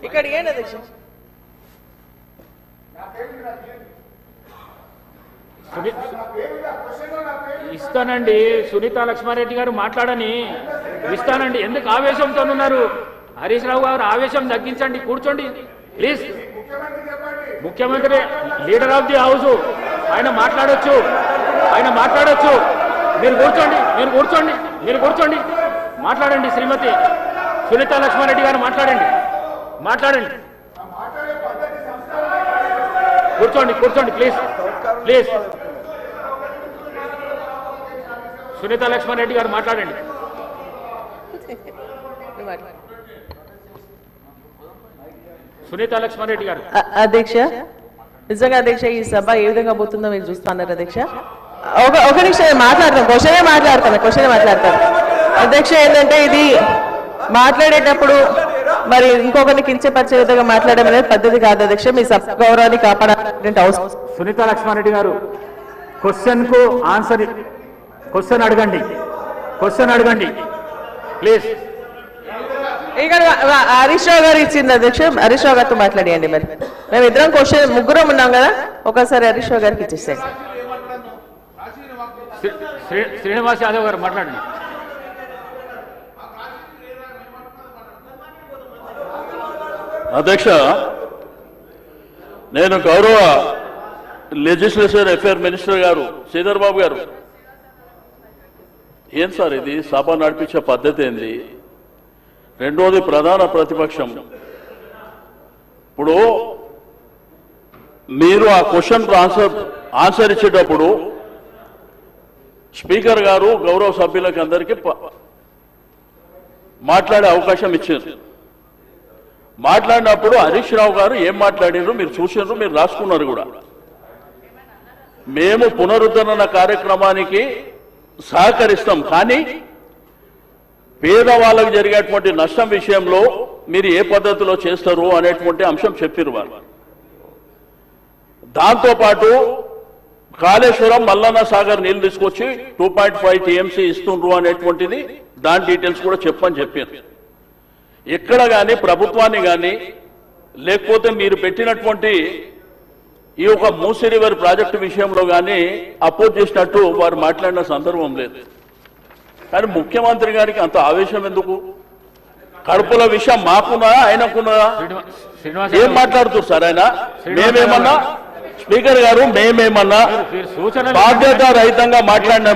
ఇక్కడ ఏంటి అధ్యక్ష? ఇస్తానండి, సునీతా లక్ష్మారెడ్డి గారు మాట్లాడని ఇస్తానండి. ఎందుకు ఆవేశంతో ఉన్నారు? హరీష్ రావు గారు ఆవేశం తగ్గించండి, కూర్చోండి ప్లీజ్. ముఖ్యమంత్రి లీడర్ ఆఫ్ ది హౌస్, ఆయన మాట్లాడొచ్చు, ఆయన మాట్లాడొచ్చు. మీరు కూర్చోండి, మీరు కూర్చోండి, మీరు కూర్చోండి, మాట్లాడండి. శ్రీమతి సునీతా లక్ష్మారెడ్డి గారు మాట్లాడండి, మాట్లాడండి. కూర్చోండి, కూర్చోండి ప్లీజ్, ప్లీజ్. సునీతా లక్ష్మారెడ్డి గారు మాట్లాడండి. సునీతా లక్ష్మారెడ్డి గారు. అధ్యక్ష, నిజంగా అధ్యక్ష ఈ సభ ఏ విధంగా పోతుందో మీరు చూస్తున్నారు అధ్యక్ష. ఒక నిమిషం మాట్లాడతాను, క్వశ్చనే మాట్లాడతాను అధ్యక్ష. ఏంటంటే ఇది మాట్లాడేటప్పుడు మరి ఇంకొకరిని కించపరిచే విధంగా మాట్లాడడం అనేది పద్ధతి కాదు అధ్యక్ష. మీ సభ గౌరవాన్ని కాపాడాలంటే అవసరం. సునీతా లక్ష్మారెడ్డి గారు క్వశ్చన్ కు ఆన్సర్, క్వశ్చన్ అడగండి, క్వశ్చన్ అడగండి ప్లీజ్. ఇక్కడ హరీష్ రావు గారు ఇచ్చింది అధ్యక్ష, హరీష్ రావు గారితో మాట్లాడియండి. మరి మేము ఇద్దరం క్వశ్చన్ ముగ్గురం ఉన్నాం కదా, ఒకసారి హరీష్ రావు గారికి ఇచ్చేసాను. శ్రీనివాస్ యాదవ్ గారు మాట్లాడండి. అధ్యక్ష, నేను గౌరవ లెజిస్లేచర్ అఫేర్ మినిస్టర్ గారు శ్రీధర్ బాబు గారు, ఏం సార్ ఇది సభ నడిపించే పద్ధతి ఏంది? రెండోది ప్రధాన ప్రతిపక్షం. ఇప్పుడు మీరు ఆ క్వశ్చన్ ఆన్సర్ ఇచ్చేటప్పుడు స్పీకర్ గారు గౌరవ సభ్యులకు అందరికీ మాట్లాడే అవకాశం ఇచ్చారు. మాట్లాడినప్పుడు హరీష్ రావు గారు ఏం మాట్లాడారు మీరు చూసారు, మీరు రాసుకున్నారు కూడా. మేము పునరుద్ధరణ కార్యక్రమానికి సహకరిస్తాం, కానీ పేదవాళ్ళకు జరిగేటువంటి నష్టం విషయంలో మీరు ఏ పద్ధతిలో చేస్తారు అనేటువంటి అంశం చెప్పారు వారు. దాంతోపాటు కాళేశ్వరం మల్లన్న సాగర్ నీళ్లు తీసుకొచ్చి 2.5 TMC ఇస్తుండ్రు అనేటువంటిది దాని డీటెయిల్స్ కూడా చెప్పని చెప్పారు. ఎక్కడ కానీ ప్రభుత్వాన్ని కానీ లేకపోతే మీరు పెట్టినటువంటి ఈ యొక్క మూసీ రివర్ ప్రాజెక్టు విషయంలో కానీ అపోజ్ చేసినట్టు వారు మాట్లాడిన సందర్భం లేదు. కానీ ముఖ్యమంత్రి గారికి అంత ఆవేశం ఎందుకు? కడుపుల విషయం మాకున్నదా ఆయనకున్నదా? ఏం మాట్లాడుతున్నారు సార్ ఆయన? మేమేమన్నా స్పీకర్ గారు, మేమేమన్నా బాధ్యత రహితంగా మాట్లాడిన